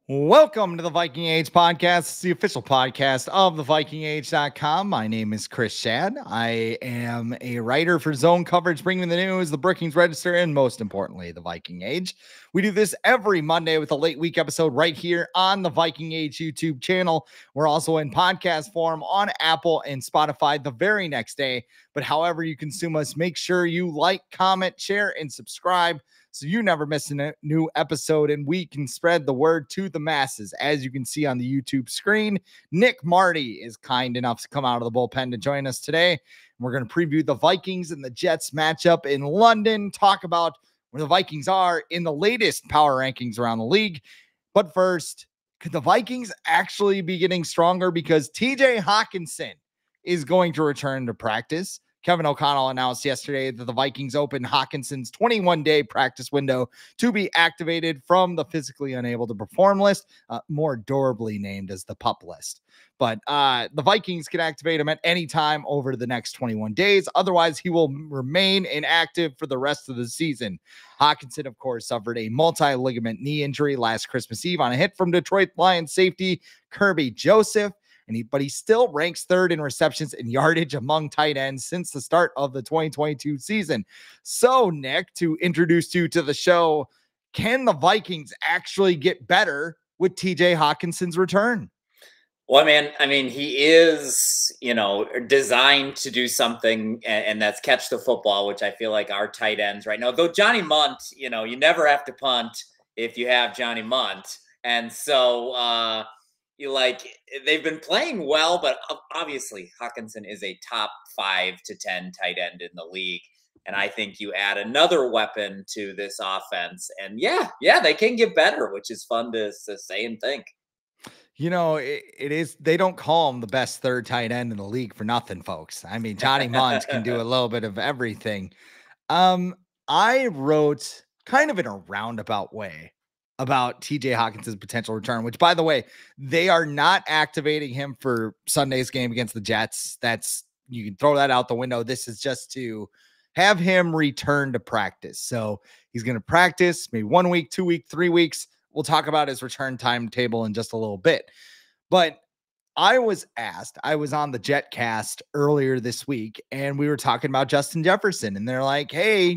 Welcome to the Viking Age podcast. It's the official podcast of the VikingAge.com. My name is Chris Schad. I am a writer for Zone Coverage, bringing the news, the Brookings Register, and most importantly, the Viking Age. We do this every Monday with a late week episode right here on the Viking Age YouTube channel. We're also in podcast form on Apple and Spotify the very next day. But however you consume us, make sure you like, comment, share, and subscribe, so you never miss a new episode and we can spread the word to the masses. As you can see on the YouTube screen, Nick Marty is kind enough to come out of the bullpen to join us today. We're going to preview the Vikings and the Jets matchup in London, talk about where the Vikings are in the latest power rankings around the league. But first, could the Vikings actually be getting stronger? Because TJ Hawkinson is going to return to practice. Kevin O'Connell announced yesterday that the Vikings opened Hawkinson's 21-day practice window to be activated from the physically unable to perform list, more adorably named as the PUP list. But the Vikings can activate him at any time over the next 21 days. Otherwise, he will remain inactive for the rest of the season. Hawkinson, of course, suffered a multi-ligament knee injury last Christmas Eve on a hit from Detroit Lions safety Kirby Joseph. But he still ranks third in receptions and yardage among tight ends since the start of the 2022 season. So, Nick, to introduce you to the show, can the Vikings actually get better with TJ Hawkinson's return? Well, man, I mean, he is, designed to do something, and that's catch the football, which I feel like our tight ends right now, though Johnny Munt, you never have to punt if you have Johnny Munt. And so, they've been playing well, but obviously Hawkinson is a top 5 to 10 tight end in the league. And I think you add another weapon to this offense and yeah, they can get better, which is fun to say and think. It is. They don't call him the best third tight end in the league for nothing, folks. I mean, Johnny Munt can do a little bit of everything. I wrote kind of in a roundabout way about TJ Hawkinson's potential return, which, by the way, they are not activating him for Sunday's game against the Jets. You can throw that out the window. This is just to have him return to practice. So he's going to practice maybe 1 week, 2 weeks, 3 weeks. We'll talk about his return timetable in just a little bit. But I was on the Jetcast earlier this week, and we were talking about Justin Jefferson, and they're like, hey,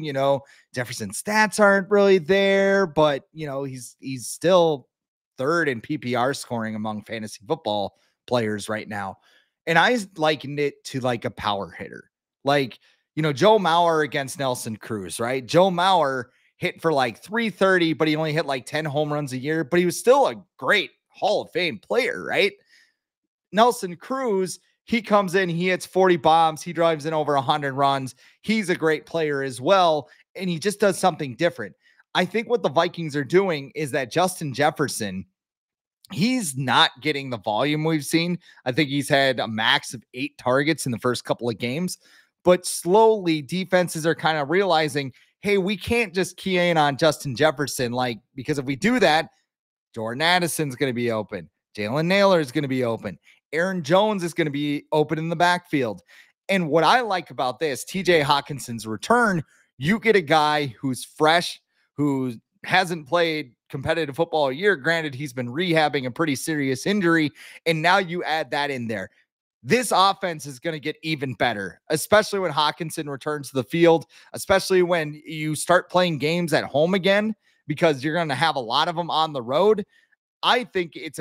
Jefferson's stats aren't really there, but, he's still third in PPR scoring among fantasy football players right now. And I likened it to like a power hitter. Like, Joe Mauer against Nelson Cruz, right? Joe Mauer hit for like 330, but he only hit like 10 home runs a year, but he was still a great Hall of Fame player, right? Nelson Cruz, he comes in, he hits 40 bombs, he drives in over 100 runs. He's a great player as well, and he just does something different. I think what the Vikings are doing is that Justin Jefferson, he's not getting the volume we've seen. I think he's had a max of 8 targets in the first couple of games, but slowly defenses are kind of realizing, hey, we can't just key in on Justin Jefferson, because if we do that, Jordan Addison's going to be open. Jalen Naylor is going to be open. Aaron Jones is going to be open in the backfield. And what I like about this, TJ Hawkinson's return, you get a guy who's fresh, who hasn't played competitive football a year. Granted, he's been rehabbing a pretty serious injury, and now you add that in there. This offense is going to get even better, especially when Hawkinson returns to the field, especially when you start playing games at home again, because you're going to have a lot of them on the road. I think it's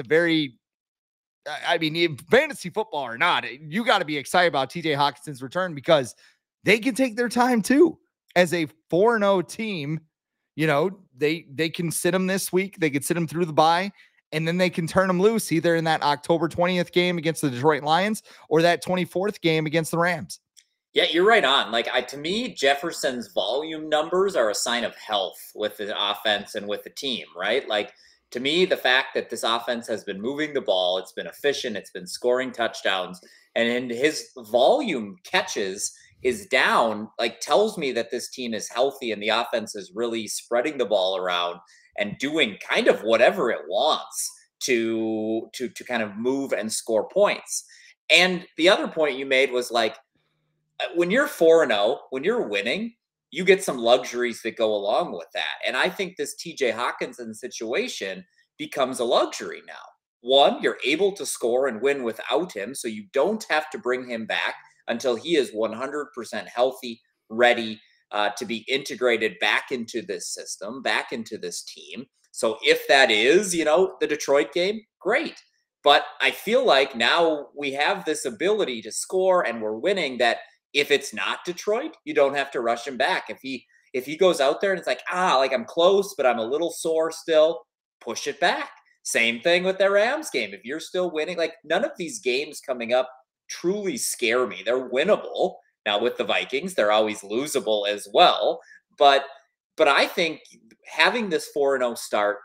fantasy football or not, you got to be excited about TJ Hawkinson's return because they can take their time too. As a 4-0 team, they can sit him this week. They could sit him through the bye, and then they can turn him loose either in that October 20th game against the Detroit Lions or that 24th game against the Rams. Yeah, you're right on. To me, Jefferson's volume numbers are a sign of health with the offense and with the team, right? To me, the fact that this offense has been moving the ball, it's been efficient, it's been scoring touchdowns, and his volume catches is down, tells me that this team is healthy and the offense is really spreading the ball around and doing kind of whatever it wants to kind of move and score points. And the other point you made was when you're 4-0, when you're winning, you get some luxuries that go along with that. And I think this TJ Hawkinson situation becomes a luxury now. One, you're able to score and win without him, so you don't have to bring him back until he is 100% healthy, ready to be integrated back into this system, back into this team. So if that is, the Detroit game, great. But I feel like now we have this ability to score and we're winning that if it's not Detroit, you don't have to rush him back. If he goes out there and it's like, like I'm close, but I'm a little sore still, push it back. Same thing with the Rams game. If you're still winning, like none of these games coming up truly scare me. They're winnable. Now with the Vikings, they're always losable as well. But I think having this 4-0 start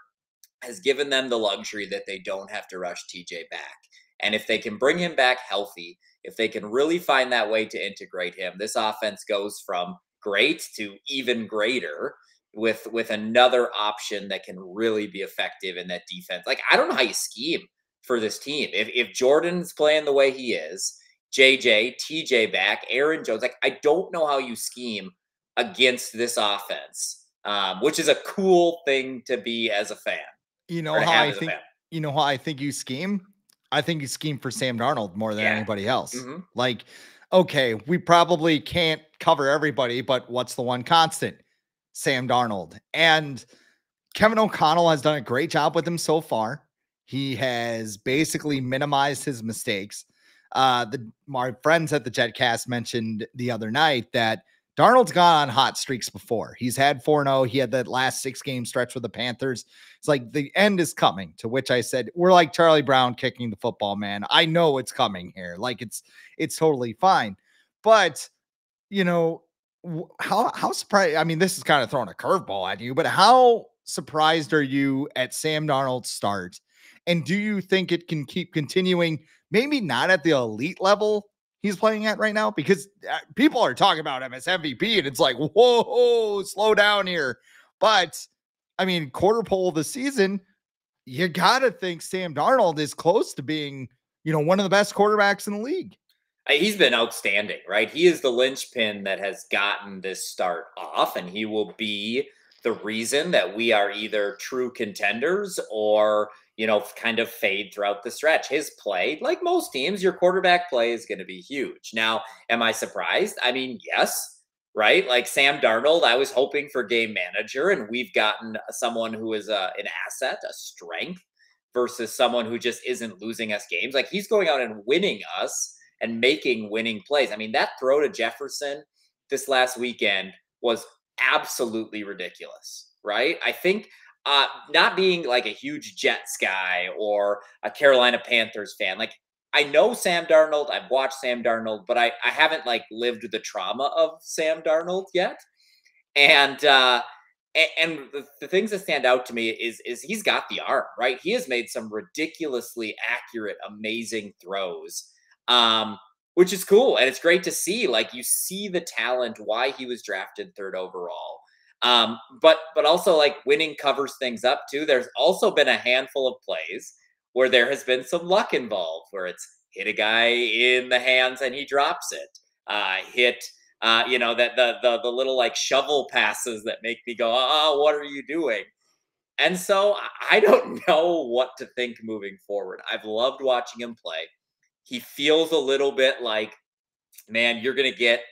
has given them the luxury that they don't have to rush TJ back. And if they can bring him back healthy, if they can really find that way to integrate him, this offense goes from great to even greater with another option that can really be effective in that defense. Like, I don't know how you scheme for this team. If Jordan's playing the way he is, JJ, TJ back, Aaron Jones, like, I don't know how you scheme against this offense, which is a cool thing to be as a fan. You know how I think you scheme? I think you scheme for Sam Darnold more than anybody else. Mm-hmm. Like, okay, we probably can't cover everybody, but what's the one constant? Sam Darnold. And Kevin O'Connell has done a great job with him so far. He has basically minimized his mistakes. My friends at the Jetcast mentioned the other night that Darnold's gone on hot streaks before. He's had 4-0. He had that last 6-game stretch with the Panthers. It's like the end is coming, to which I said, we're like Charlie Brown kicking the football, man. I know it's coming here. Like it's totally fine. But, how surprised? I mean, this is kind of throwing a curveball at you, but how surprised are you at Sam Darnold's start? And do you think it can keep continuing? Maybe not at the elite level he's playing at right now, because people are talking about him as MVP, and it's like, whoa, slow down here. But I mean, quarter pole of the season, you gotta think Sam Darnold is close to being, one of the best quarterbacks in the league. He's been outstanding, right? He is the linchpin that has gotten this start off, and he will be the reason that we are either true contenders or, kind of fade throughout the stretch. His play, like most teams, your quarterback play is going to be huge. Now, am I surprised? I mean, yes, right? Like Sam Darnold, I was hoping for game manager, and we've gotten someone who is an asset, a strength, versus someone who just isn't losing us games. Like he's going out and winning us and making winning plays. I mean, that throw to Jefferson this last weekend was absolutely ridiculous, right? I think not being like a huge Jets guy or a Carolina Panthers fan, like I know Sam Darnold, I've watched Sam Darnold, but I haven't like lived the trauma of Sam Darnold yet. And the things that stand out to me is he's got the arm, right? He has made some ridiculously accurate, amazing throws, which is cool. And it's great to see, like you see the talent, why he was drafted 3rd overall. But also like winning covers things up too. There's also been a handful of plays where there has been some luck involved, where it's hit a guy in the hands and he drops it. That the little like shovel passes that make me go, oh, what are you doing? And so I don't know what to think moving forward. I've loved watching him play. He feels a little bit like, man, you're going to get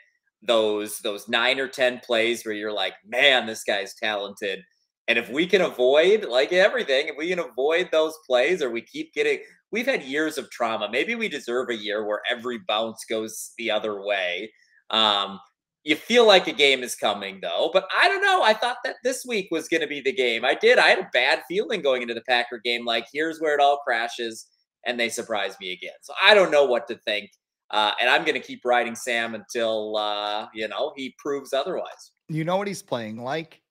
those 9 or 10 plays where you're like, man, this guy's talented. And if we can avoid like everything, if we can avoid those plays, or we keep getting, we've had years of trauma. Maybe we deserve a year where every bounce goes the other way. You feel like a game is coming though, but I don't know. I thought that this week was going to be the game. I had a bad feeling going into the Packer game. Like here's where it all crashes, and they surprised me again. So I don't know what to think. And I'm going to keep riding Sam until, he proves otherwise. You know what he's playing like?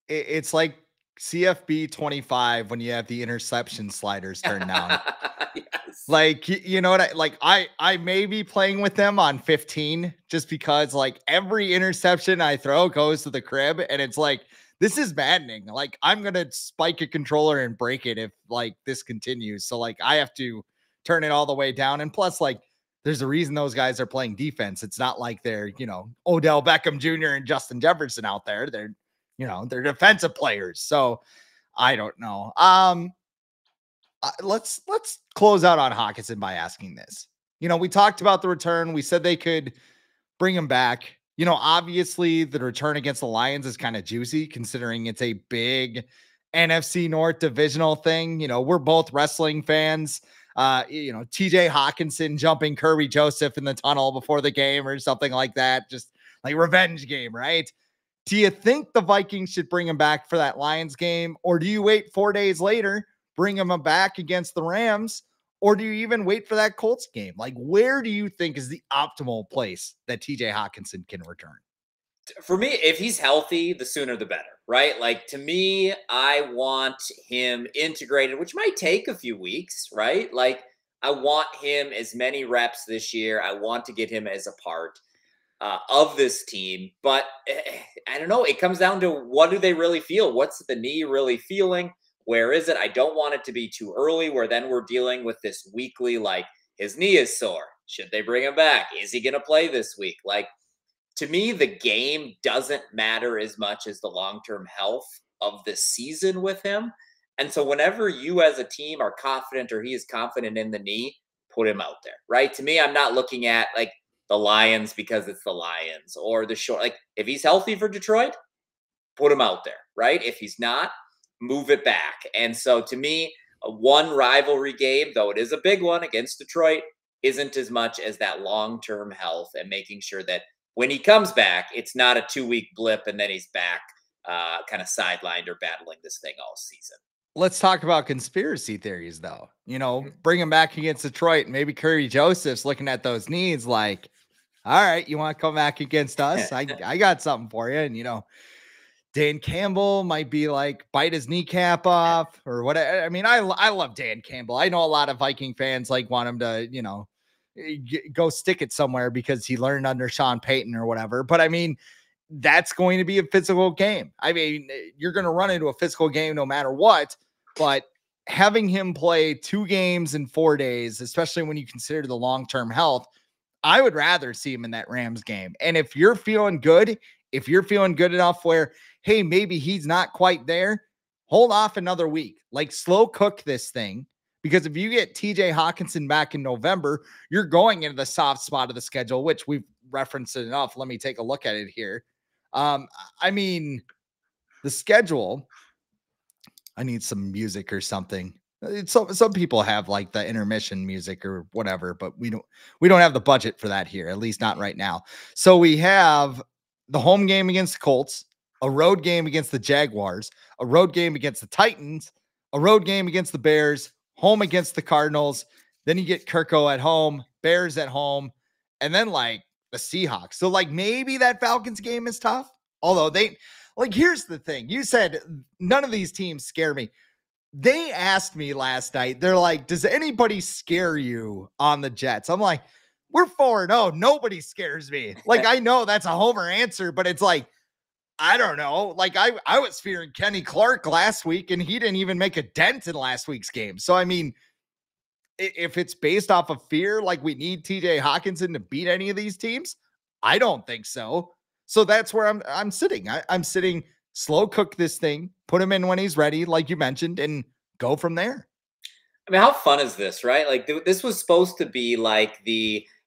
It's like CFB 25 when you have the interception sliders turned down. Yes. Like, you know what? I may be playing with them on 15 just because like every interception I throw goes to the crib, and it's like, this is maddening. Like I'm going to spike a controller and break it if like this continues. So like I have to turn it all the way down. And plus like, there's a reason those guys are playing defense. It's not like they're, Odell Beckham Jr. and Justin Jefferson out there. They're defensive players. So I don't know. let's close out on Hawkinson by asking this. We talked about the return. We said they could bring him back. Obviously the return against the Lions is kind of juicy considering it's a big NFC North divisional thing. We're both wrestling fans. TJ Hawkinson jumping Kirby Joseph in the tunnel before the game or something like that. Just like revenge game, right? Do you think the Vikings should bring him back for that Lions game? Or do you wait 4 days later, bring him back against the Rams? Or do you even wait for that Colts game? Like, where do you think is the optimal place that TJ Hawkinson can return? For me, if he's healthy, the sooner the better, right? Like, to me, I want him integrated, which might take a few weeks, right? Like, I want him as many reps this year. I want to get him as a part of this team. But I don't know. It comes down to, what do they really feel? What's the knee really feeling? Where is it? I don't want it to be too early where then we're dealing with this weekly, like, his knee is sore. Should they bring him back? Is he going to play this week? Like, to me, the game doesn't matter as much as the long-term health of the season with him. And so whenever you as a team are confident, or he is confident in the knee, put him out there, right? To me, I'm not looking at like the Lions because it's the Lions, or the short. Like, if he's healthy for Detroit, put him out there, right? If he's not, move it back. And so to me, one rivalry game, though it is a big one against Detroit, isn't as much as that long-term health and making sure that when he comes back, it's not a 2-week blip and then he's back kind of sidelined or battling this thing all season. Let's talk about conspiracy theories, though. Bring him back against Detroit. Maybe Curry Joseph's looking at those needs like, all right, you want to come back against us? I got something for you. And, Dan Campbell might be like, bite his kneecap off or whatever. I mean, I love Dan Campbell. I know a lot of Viking fans like want him to, go stick it somewhere because he learned under Sean Payton or whatever. But I mean, that's going to be a physical game. I mean, you're going to run into a physical game no matter what, but having him play 2 games in 4 days, especially when you consider the long-term health, I would rather see him in that Rams game. And if you're feeling good enough where, hey, maybe he's not quite there, hold off another week, like slow cook this thing. Because if you get TJ Hawkinson back in November, you're going into the soft spot of the schedule, which we've referenced it enough. Let me take a look at it here. I mean, the schedule, I need some music or something. Some people have like the intermission music or whatever, but we don't have the budget for that here, at least not right now. So we have the home game against the Colts, a road game against the Jaguars, a road game against the Titans, a road game against the Bears, home against the Cardinals. Then you get Kirko at home, Bears at home, and then like the Seahawks. So like maybe that Falcons game is tough. Although here's the thing. You said none of these teams scare me. They asked me last night, they're like, does anybody scare you on the Jets? I'm like, we're 4-0. Nobody scares me. Like, I know that's a homer answer, but it's like, I don't know. Like I was fearing Kenny Clark last week and he didn't even make a dent in last week's game. So, I mean, if it's based off of fear, like we need TJ Hawkinson to beat any of these teams, I don't think so. So that's where I'm sitting. I'm sitting, slow cook this thing, put him in when he's ready, like you mentioned, and go from there. I mean, how fun is this, right? Like, this was supposed to be like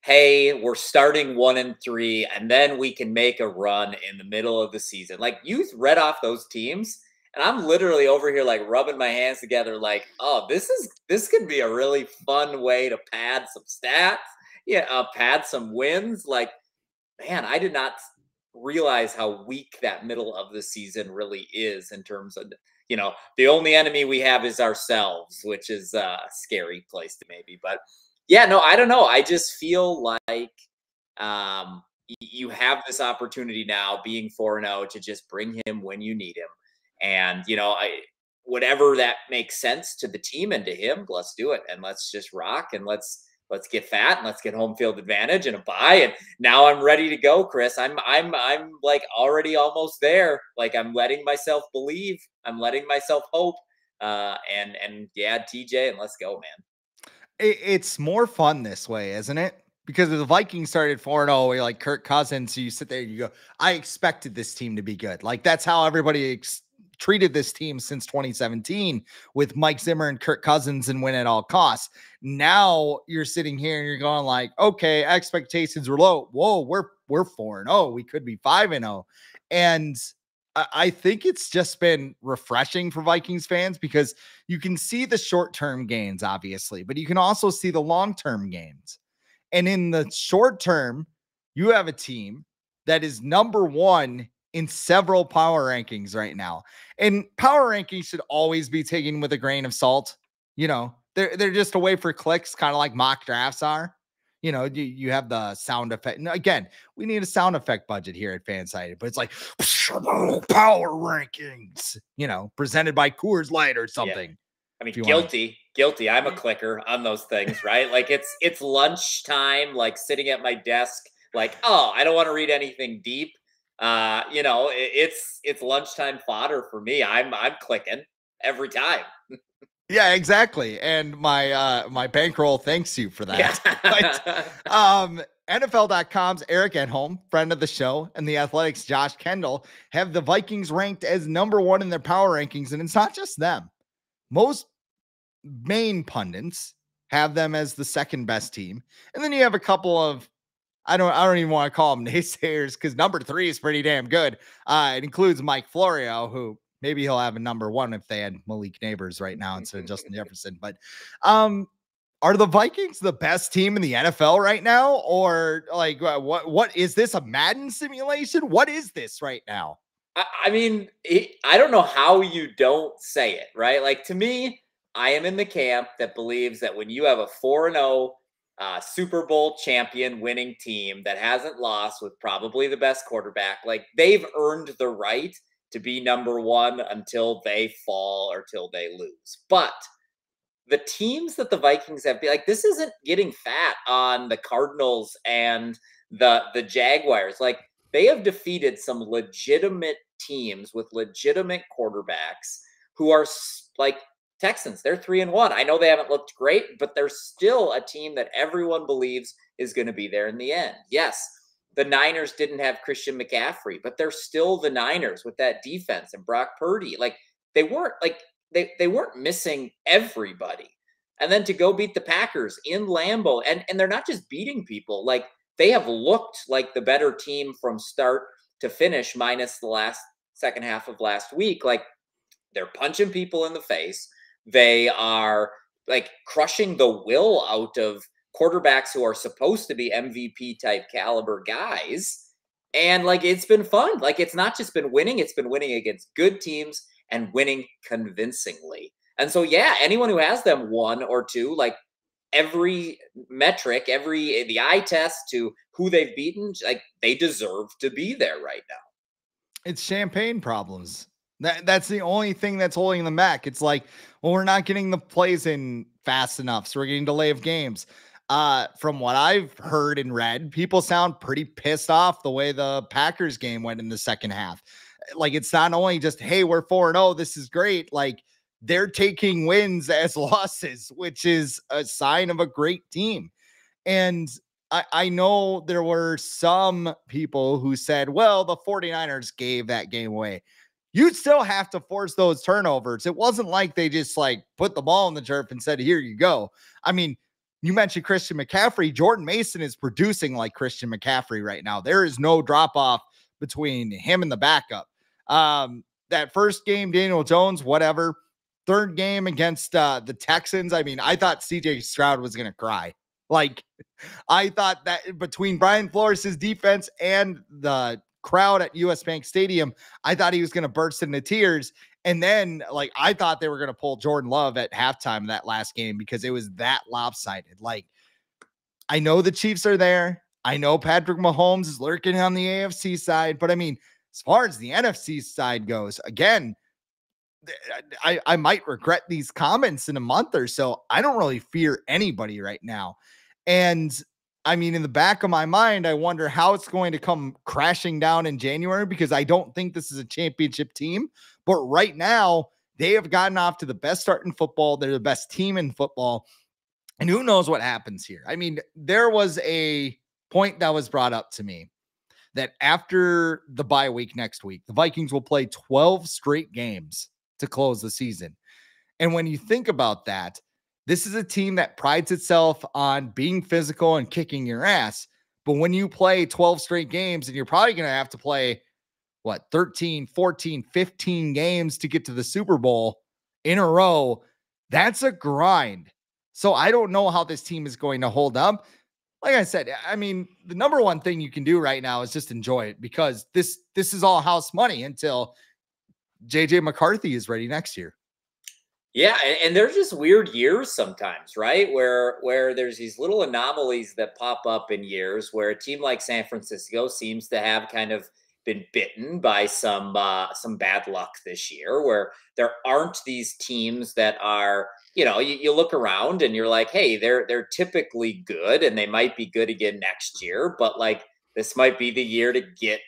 hey, we're starting 1-3, and then we can make a run in the middle of the season. Like, you read off those teams, and I'm literally over here like rubbing my hands together, like, oh, this could be a really fun way to pad some stats, pad some wins. Like, man, I did not realize how weak that middle of the season really is in terms of, the only enemy we have is ourselves, which is a scary place to maybe. But yeah, no, I don't know. I just feel like you have this opportunity now, being 4-0, to just bring him when you need him. And, whatever that makes sense to the team and to him, let's do it. And let's just rock, and let's get fat, and let's get home field advantage and a bye. And now I'm ready to go, Chris. I'm like already almost there. Like, I'm letting myself believe. I'm letting myself hope. And yeah, TJ, and let's go, man. It's more fun this way, isn't it? Because if the Vikings started 4-0, you're like Kirk Cousins, so you sit there and you go, I expected this team to be good. Like, that's how everybody treated this team since 2017 with Mike Zimmer and Kirk Cousins and win at all costs. Now you're sitting here and you're going like, okay, expectations were low. Whoa, we're 4-0. We could be 5-0. And I think it's just been refreshing for Vikings fans because you can see the short-term gains, obviously, but you can also see the long-term gains. And in the short term, you have a team that is number one in several power rankings right now. And power rankings should always be taken with a grain of salt. You know, they're just a way for clicks, kind of like mock drafts are. You know, you have the sound effect. And again, we need a sound effect budget here at Fansided, but it's like power rankings, you know, presented by Coors Light or something. Yeah. I mean, guilty. I'm a clicker on those things, right? Like it's lunchtime, like sitting at my desk, like, oh, I don't want to read anything deep. You know, it's lunchtime fodder for me. I'm clicking every time. Yeah, exactly. And my bankroll thanks you for that. Yeah. But, NFL.com's Eric Edholm, friend of the show, and the Athletics' Josh Kendall have the Vikings ranked as number one in their power rankings. And it's not just them. Most main pundits have them as the second best team. And then you have a couple of, I don't even want to call them naysayers because number 3 is pretty damn good. It includes Mike Florio, who maybe he'll have a number 1 if they had Malik Neighbors right now instead of Justin Jefferson. But are the Vikings the best team in the NFL right now? Or like, what is this, a Madden simulation? What is this right now? I mean, I don't know how you don't say it, right? Like, to me, I am in the camp that believes that when you have a 4-0 Super Bowl champion winning team that hasn't lost with probably the best quarterback, like, they've earned the right to be number one until they fall or till they lose. But the teams that the Vikings have, like, this isn't getting fat on the Cardinals and the Jaguars. Like, they have defeated some legitimate teams with legitimate quarterbacks who are like Texans. They're 3-1. I know they haven't looked great, but they're still a team that everyone believes is going to be there in the end. Yes, the Niners didn't have Christian McCaffrey, but they're still the Niners with that defense and Brock Purdy. Like, they weren't like they weren't missing everybody. And then to go beat the Packers in Lambeau, and they're not just beating people, like, they have looked like the better team from start to finish, minus the second half of last week. Like, they're punching people in the face. They are like crushing the will out of quarterbacks who are supposed to be MVP type caliber guys. And like, it's been fun. Like, it's not just been winning, it's been winning against good teams and winning convincingly. And so, yeah, anyone who has them 1 or 2, like, every metric, the eye test to who they've beaten, like, they deserve to be there right now. It's champagne problems. That's the only thing that's holding them back. It's like, well, we're not getting the plays in fast enough, so we're getting delay of games. From what I've heard and read, people sound pretty pissed off the way the Packers game went in the second half. Like, it's not only just, hey, we're 4-0, this is great. Like, they're taking wins as losses, which is a sign of a great team. And I know there were some people who said, well, the 49ers gave that game away. You still have to force those turnovers. It wasn't like they just like put the ball in the turf and said, here you go. I mean, you mentioned Christian McCaffrey. Jordan Mason is producing like Christian McCaffrey right now. There is no drop off between him and the backup. That first game, Daniel Jones, whatever. Third game against the Texans. I mean, I thought CJ Stroud was going to cry. Like, I thought that between Brian Flores' defense and the crowd at US Bank Stadium, I thought he was going to burst into tears. And then, like, I thought they were going to pull Jordan Love at halftime of that last game because it was that lopsided. Like, I know the Chiefs are there. I know Patrick Mahomes is lurking on the AFC side. But, I mean, as far as the NFC side goes, again, I might regret these comments in a month or so. I don't really fear anybody right now. And I mean, in the back of my mind, I wonder how it's going to come crashing down in January because I don't think this is a championship team. But right now, they have gotten off to the best start in football. They're the best team in football. And who knows what happens here? I mean, there was a point that was brought up to me that after the bye week next week, the Vikings will play 12 straight games to close the season. And when you think about that, this is a team that prides itself on being physical and kicking your ass. But when you play 12 straight games, and you're probably going to have to play, 13, 14, 15 games to get to the Super Bowl in a row, that's a grind. So I don't know how this team is going to hold up. Like I said, I mean, the number one thing you can do right now is just enjoy it, because this is all house money until JJ McCarthy is ready next year. Yeah, and they're just weird years sometimes, right? Where there's these little anomalies that pop up in years where a team like San Francisco seems to have kind of been bitten by some bad luck this year, where there aren't these teams that are, you look around and you're like, hey, they're typically good and they might be good again next year, but like this might be the year to get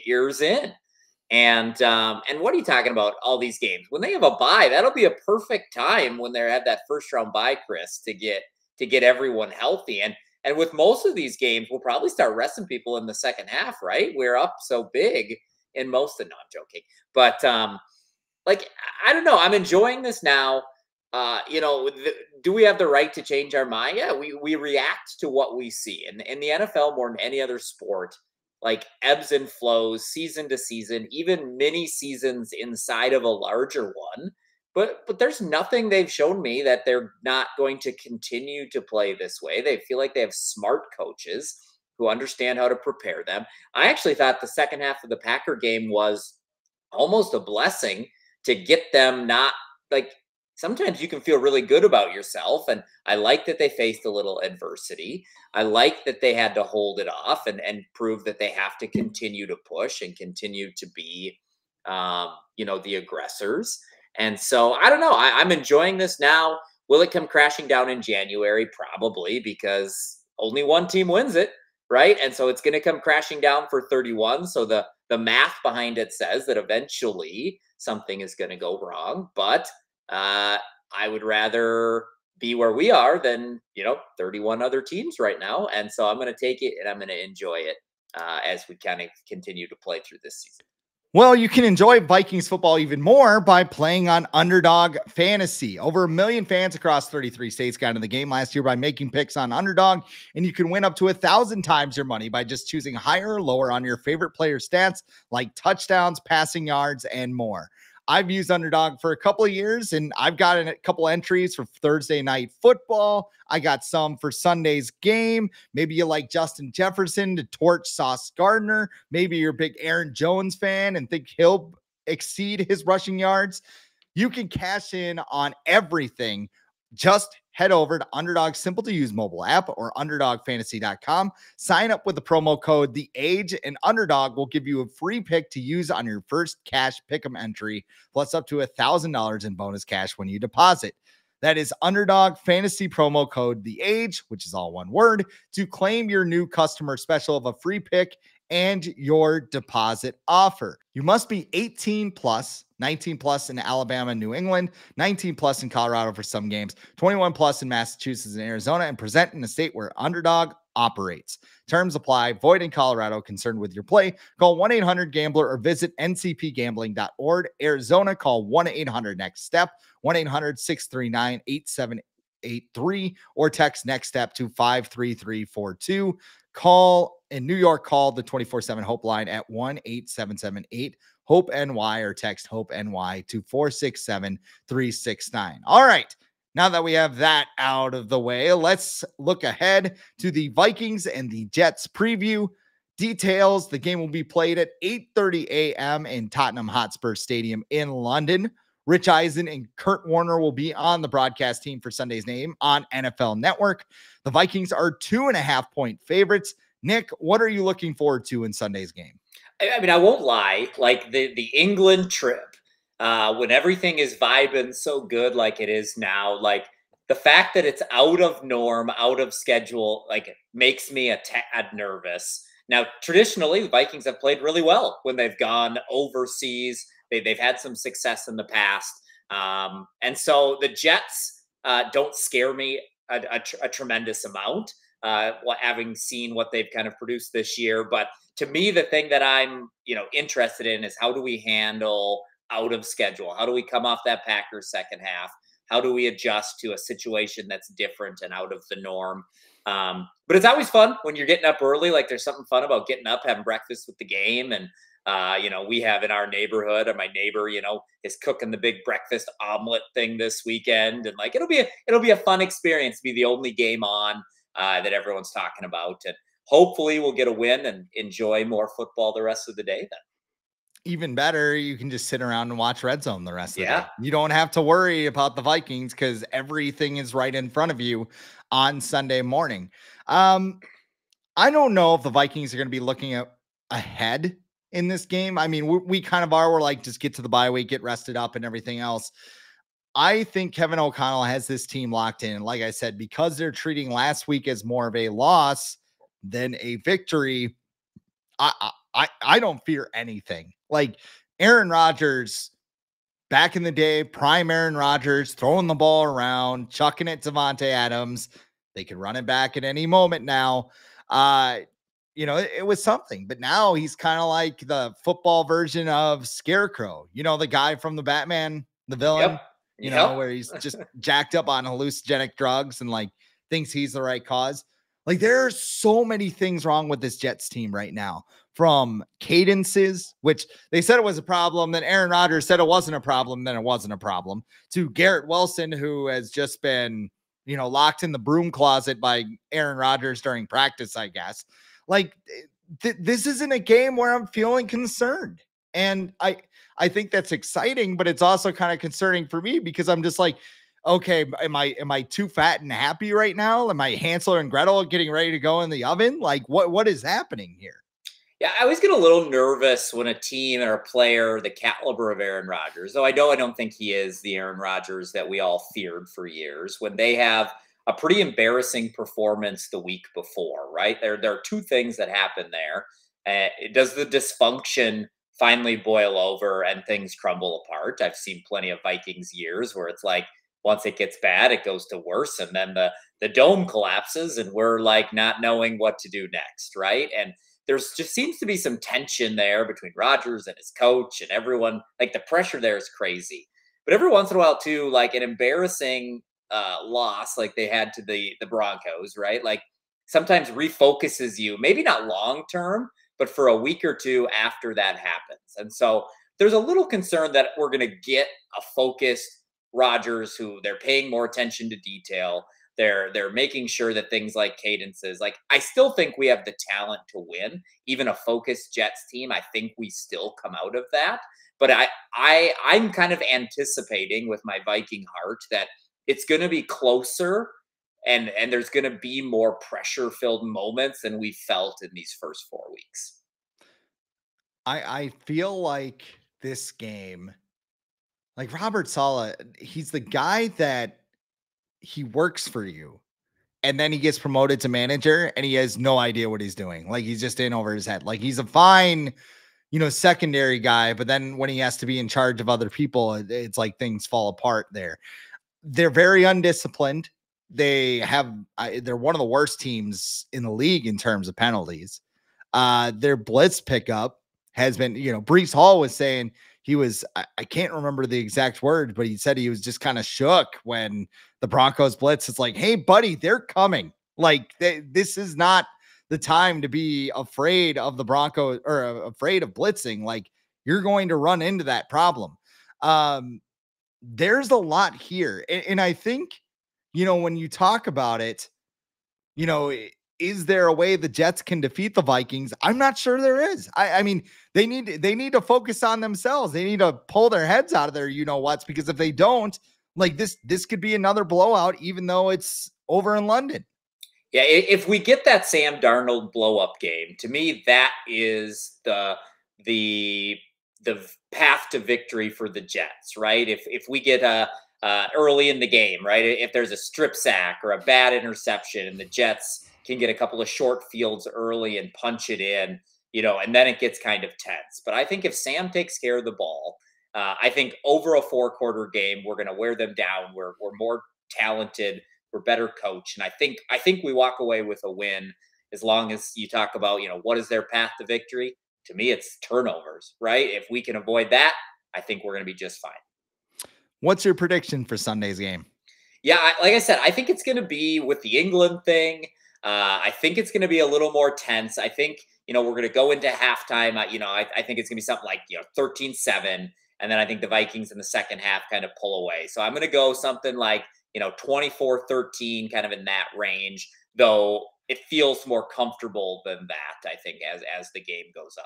yours in. And what are you talking about? All these games when they have a bye, that'll be a perfect time when they have that first round bye, Chris, to get everyone healthy. And with most of these games, we'll probably start resting people in the second half, right? We're up so big in most of. No, I'm joking, but like I don't know. I'm enjoying this now. Do we have the right to change our mind? Yeah, we react to what we see, and in the NFL more than any other sport, like ebbs and flows, season to season, even mini seasons inside of a larger one. But there's nothing they've shown me that they're not going to continue to play this way. They feel like they have smart coaches who understand how to prepare them. I actually thought the second half of the Packer game was almost a blessing to get them not like sometimes you can feel really good about yourself. And I like that they faced a little adversity. I like that they had to hold it off and prove that they have to continue to push and continue to be, the aggressors. And so I don't know. I'm enjoying this now. Will it come crashing down in January? Probably, because only one team wins it, right? And so it's going to come crashing down for 31. So the math behind it says that eventually something is going to go wrong. But I would rather be where we are than 31 other teams right now, and so I'm going to take it and I'm going to enjoy it as we kind of continue to play through this season. Well, you can enjoy Vikings football even more by playing on Underdog Fantasy. Over 1 million fans across 33 states got into the game last year by making picks on Underdog, and you can win up to 1,000 times your money by just choosing higher or lower on your favorite player stats like touchdowns, passing yards, and more. I've used Underdog for a couple of years, and I've gotten a couple entries for Thursday night football. I got some for Sunday's game. Maybe you like Justin Jefferson to torch Sauce Gardner. Maybe you're a big Aaron Jones fan and think he'll exceed his rushing yards. You can cash in on everything. Just head over to Underdog's simple to use mobile app or underdogfantasy.com. Sign up with the promo code The Age, and Underdog will give you a free pick to use on your first cash pick'em entry, plus up to $1,000 in bonus cash when you deposit. That is Underdog Fantasy promo code The Age, which is all one word, to claim your new customer special of a free pick and your deposit offer. You must be 18 plus, 19 plus in Alabama and New England, 19 plus in Colorado for some games, 21 plus in Massachusetts and Arizona, and present in a state where Underdog operates. Terms apply. Void in Colorado. Concerned with your play? Call 1-800-GAMBLER or visit ncpgambling.org. Arizona, call 1-800-NEXT-STEP, 1-800-639-8783, or text NEXT STEP to 53342. Call in New York, call the 24/7 Hope line at 1-8778-HOPE-NY or text HOPE-NY to 467-369. All right. Now that we have that out of the way, let's look ahead to the Vikings and the Jets preview. Details: the game will be played at 8:30 a.m. in Tottenham Hotspur Stadium in London. Rich Eisen and Kurt Warner will be on the broadcast team for Sunday's game on NFL Network. The Vikings are 2.5-point favorites. Nick, what are you looking forward to in Sunday's game? I mean, I won't lie. Like the England trip, when everything is vibing so good like it is now, like the fact that it's out of norm, out of schedule, like makes me a tad nervous. Now, traditionally, the Vikings have played really well when they've gone overseas. They've had some success in the past. And so the Jets don't scare me a tremendous amount. having seen what they've kind of produced this year. But to me, the thing that I'm, interested in is how do we handle out of schedule? How do we come off that Packers second half? How do we adjust to a situation that's different and out of the norm? But it's always fun when you're getting up early. Like there's something fun about getting up, having breakfast with the game. And, we have in our neighborhood, or my neighbor, is cooking the big breakfast omelet thing this weekend. And like, it'll be a fun experience to be the only game on that everyone's talking about. And hopefully we'll get a win and enjoy more football the rest of the day then. Even better, you can just sit around and watch Red Zone the rest of the Yeah. day. You don't have to worry about the Vikings because everything is right in front of you on Sunday morning. I don't know if the Vikings are going to be looking ahead in this game. I mean, we kind of are. We're like, just get to the bye week, get rested up and everything else. I think Kevin O'Connell has this team locked in. Like I said, because they're treating last week as more of a loss than a victory, I don't fear anything. Like Aaron Rodgers back in the day, prime Aaron Rodgers, throwing the ball around, chucking it to Devontae Adams. They could run it back at any moment now. It was something, but now he's kind of like the football version of Scarecrow, the guy from the Batman, the villain, Yep. where he's just jacked up on hallucinogenic drugs and like thinks he's the right cause. Like there are so many things wrong with this Jets team right now, from cadences, which they said it was a problem. Then Aaron Rodgers said it wasn't a problem. Then it wasn't a problem, to Garrett Wilson, who has just been, locked in the broom closet by Aaron Rodgers during practice, I guess. Like this isn't a game where I'm feeling concerned. And I think that's exciting, but it's also kind of concerning for me because I'm just like, okay, am I too fat and happy right now? Am I Hansel and Gretel getting ready to go in the oven? Like what is happening here? Yeah, I always get a little nervous when a team or a player the caliber of Aaron Rodgers, though I don't think he is the Aaron Rodgers that we all feared for years, when they have a pretty embarrassing performance the week before, right? There are two things that happen there. Does the dysfunction finally boil over and things crumble apart? I've seen plenty of Vikings years where it's like once it gets bad, it goes to worse, and then the dome collapses, and we're like not knowing what to do next, right? And there's just seems to be some tension there between Rodgers and his coach and everyone. Like the pressure there is crazy. But every once in a while, too, like an embarrassing loss, like they had to the Broncos, right? Like sometimes refocuses you, maybe not long term, but for a week or two after that happens. And so there's a little concern that we're going to get a focused Rodgers who they're paying more attention to detail. They're making sure that things like cadences, like I still think we have the talent to win. Even a focused Jets team, I think we still come out of that. But I'm kind of anticipating with my Viking heart that it's going to be closer and there's going to be more pressure filled moments than we felt in these first 4 weeks. I feel like this game, like Robert Saleh, he's the guy that he works for you. And then he gets promoted to manager and he has no idea what he's doing. Like he's just in over his head. Like he's a fine, secondary guy. But then when he has to be in charge of other people, it's like things fall apart there. They're very undisciplined. They're one of the worst teams in the league in terms of penalties. Their blitz pickup has been, Brees Hall was saying I can't remember the exact word, but he said he was just kind of shook when the Broncos blitz. It's like, hey, buddy, they're coming. Like this is not the time to be afraid of the Broncos or afraid of blitzing. Like you're going to run into that problem. There's a lot here. And I think, when you talk about it, is there a way the Jets can defeat the Vikings? I'm not sure there is. I mean, they need to focus on themselves. They need to pull their heads out of their whats, because if they don't, like this could be another blowout, even though it's over in London. Yeah, if we get that Sam Darnold blow up game, to me that is the path to victory for the Jets, right? If we get early in the game, right? If there's a strip sack or a bad interception and the Jets can get a couple of short fields early and punch it in, and then it gets kind of tense. But I think if Sam takes care of the ball, I think over a 4-quarter game, we're going to wear them down. We're more talented we're better coached. And I think we walk away with a win as long as you talk about, what is their path to victory? To me, it's turnovers, right? If we can avoid that, I think we're going to be just fine. What's your prediction for Sunday's game? Yeah, like I said, I think it's going to be with the England thing. I think it's going to be a little more tense. I think, we're going to go into halftime. I think it's going to be something like, 13-7. And then I think the Vikings in the second half kind of pull away. So I'm going to go something like, 24-13, kind of in that range, though it feels more comfortable than that, I think, as the game goes on.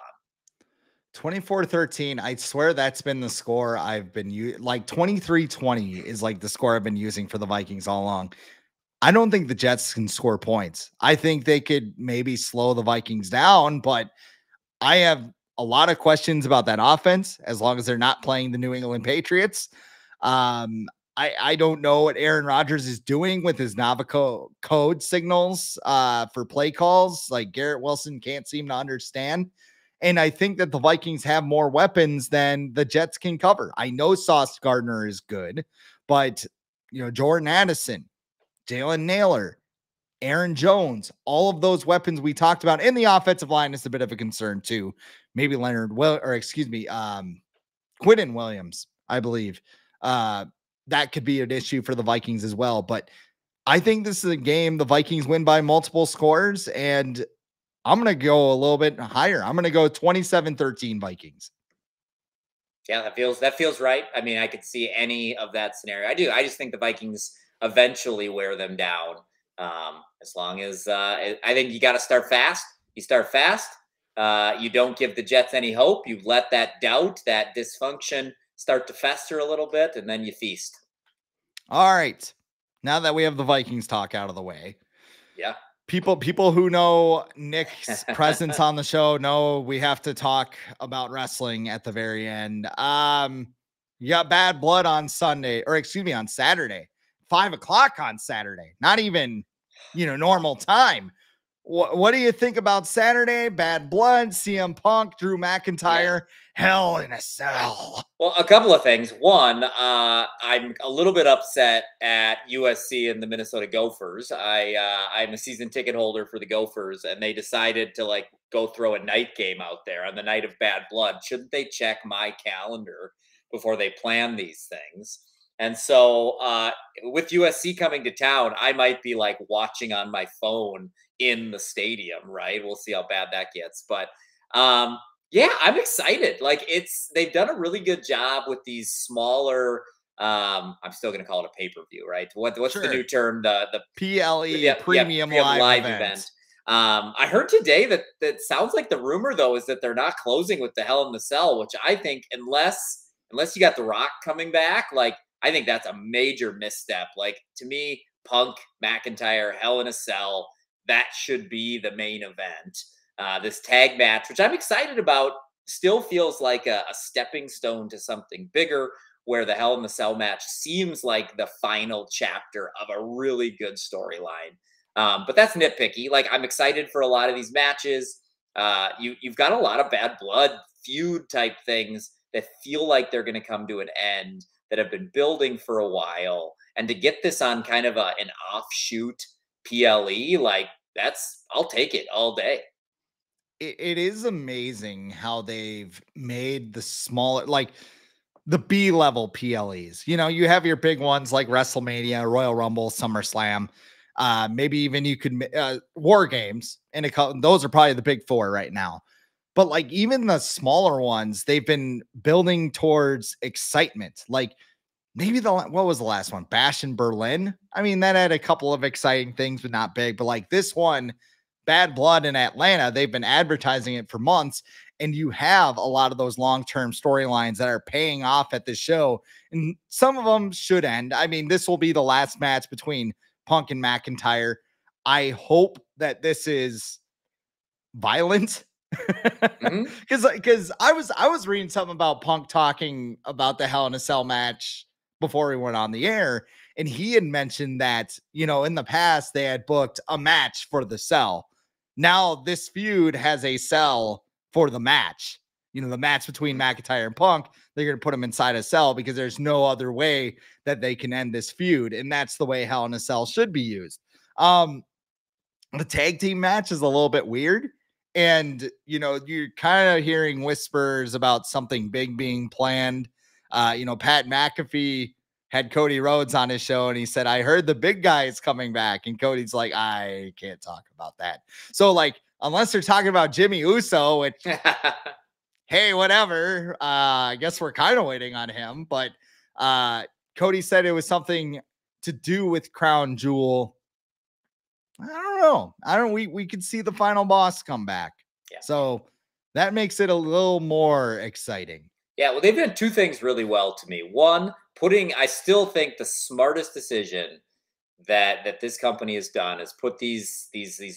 24-13. I swear that's been the score I've been using. Like 23-20 is like the score I've been using for the Vikings all along. I don't think the Jets can score points. I think they could maybe slow the Vikings down, but I have a lot of questions about that offense as long as they're not playing the New England Patriots. I don't know what Aaron Rodgers is doing with his Navajo code signals for play calls. Like Garrett Wilson can't seem to understand. And I think that the Vikings have more weapons than the Jets can cover. I know Sauce Gardner is good, but Jordan Addison, Jalen Naylor, Aaron Jones, all of those weapons we talked about in the offensive line is a bit of a concern too. Maybe Quinton Williams, I believe. That could be an issue for the Vikings as well. But I think this is a game the Vikings win by multiple scores, and I'm going to go a little bit higher. I'm going to go 27-13 Vikings. Yeah, that feels right. I mean, I could see any of that scenario. I do. I just think the Vikings eventually wear them down. As long as I think you got to start fast. You start fast. You don't give the Jets any hope. You let that doubt, that dysfunction start to fester a little bit, and then you feast. All right. Now that we have the Vikings talk out of the way. Yeah. People who know Nick's presence on the show know we have to talk about wrestling at the very end. You got Bad Blood on Saturday, 5:00 on Saturday. Not even, normal time. What do you think about Saturday? Bad Blood, CM Punk, Drew McIntyre, Hell in a Cell. Well, a couple of things. One, I'm a little bit upset at USC and the Minnesota Gophers. I'm a season ticket holder for the Gophers, and they decided to go throw a night game out there on the night of Bad Blood. Shouldn't they check my calendar before they plan these things? And so with USC coming to town, I might be watching on my phone in the stadium, right? We'll see how bad that gets. But yeah, I'm excited. They've done a really good job with these smaller, I'm still going to call it a pay-per-view, right? What's the new term? The PLE, Premium Live Event. I heard today that sounds like the rumor, though, is that they're not closing with the Hell in the Cell, which I think unless you got The Rock coming back, I think that's a major misstep. To me, Punk, McIntyre, Hell in a Cell, that should be the main event. This tag match, which I'm excited about, still feels like a stepping stone to something bigger, where the Hell in the Cell match seems like the final chapter of a really good storyline. But that's nitpicky. I'm excited for a lot of these matches. You've got a lot of Bad Blood feud type things that feel like they're going to come to an end, that have been building for a while. And to get this on kind of an offshoot PLE, I'll take it all day. It is amazing how they've made the smaller, the B-level PLEs. You have your big ones like WrestleMania, Royal Rumble, SummerSlam. Maybe even you could War Games, and those are probably the big four right now. But even the smaller ones, they've been building towards excitement. Maybe what was the last one? Bash in Berlin. I mean, that had a couple of exciting things, but not big. But this one, Bad Blood in Atlanta, they've been advertising it for months. And you have a lot of those long-term storylines that are paying off at this show. And some of them should end. I mean, this will be the last match between Punk and McIntyre. I hope that this is violent. Because I was reading something about Punk talking about the Hell in a Cell match before we went on the air, and he had mentioned that in the past they had booked a match for the cell. Now this feud has a cell for the match. the match between McIntyre and Punk, they're going to put him inside a cell because there's no other way that they can end this feud. And that's the way Hell in a Cell should be used. The tag team match is a little bit weird. And, you're kind of hearing whispers about something big being planned. Pat McAfee had Cody Rhodes on his show and he said, I heard the big guy is coming back. And Cody's like, I can't talk about that. So, like, unless they're talking about Jimmy Uso, which, hey, whatever. I guess we're kind of waiting on him. But Cody said it was something to do with Crown Jewel. I don't know. We could see the final boss come back. Yeah. So that makes it a little more exciting. Yeah, well, they've done two things really well to me. One, I still think the smartest decision that this company has done is put these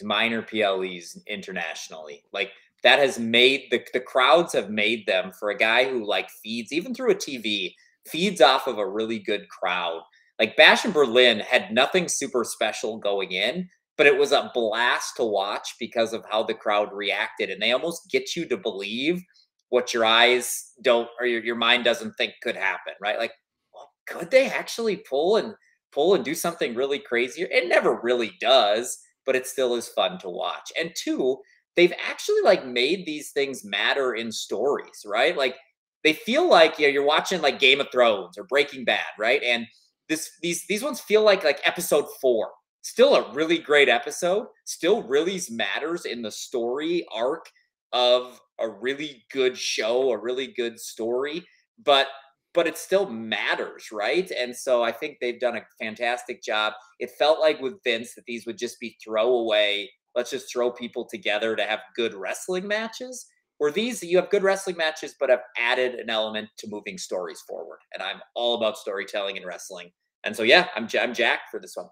minor PLEs internationally. Like, that has made the crowds have made them, for a guy who like feeds, even through a TV, feeds off of a really good crowd. Like, Bash in Berlin had nothing super special going in, but it was a blast to watch because of how the crowd reacted. And they almost get you to believe what your eyes don't, or your mind doesn't think could happen, right? Like, well, could they actually pull and do something really crazy? It never really does, but it still is fun to watch. And two, they've actually like made these things matter in stories, right? Like, they feel like, you're watching like Game of Thrones or Breaking Bad, right? And these ones feel like episode 4. Still a really great episode, still really matters in the story arc of a really good show, a really good story, but it still matters, right? And so I think they've done a fantastic job. It felt like with Vince that these would just be throwaway, let's just throw people together to have good wrestling matches. Where these, you have good wrestling matches, but have added an element to moving stories forward. And I'm all about storytelling and wrestling. And so, yeah, I'm jacked for this one.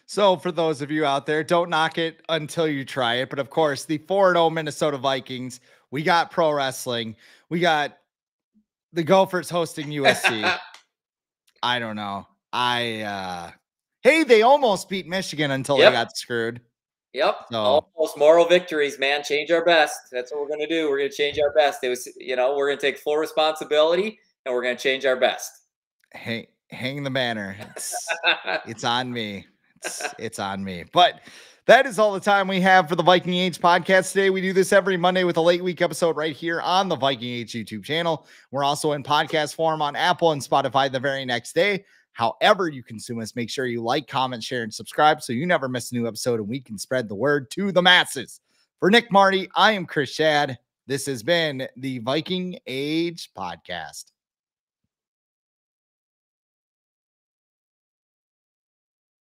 So for those of you out there, don't knock it until you try it. But of course, the 4-0 Minnesota Vikings, we got pro wrestling. We got the Gophers hosting USC. I don't know. Hey, they almost beat Michigan until they got screwed. Yep. So, almost moral victories, man. Change our best. That's what we're going to do. We're going to change our best. It was, we're going to take full responsibility and we're going to change our best. Hey, hang the banner. It's on me. It's on me. But that is all the time we have for the Viking Age podcast today. We do this every Monday with a late week episode right here on the Viking Age YouTube channel. We're also in podcast form on Apple and Spotify the very next day. However you consume us, make sure you like, comment, share, and subscribe so you never miss a new episode and we can spread the word to the masses. For Nick Marty, I am Chris Schad. This has been the Viking Age podcast.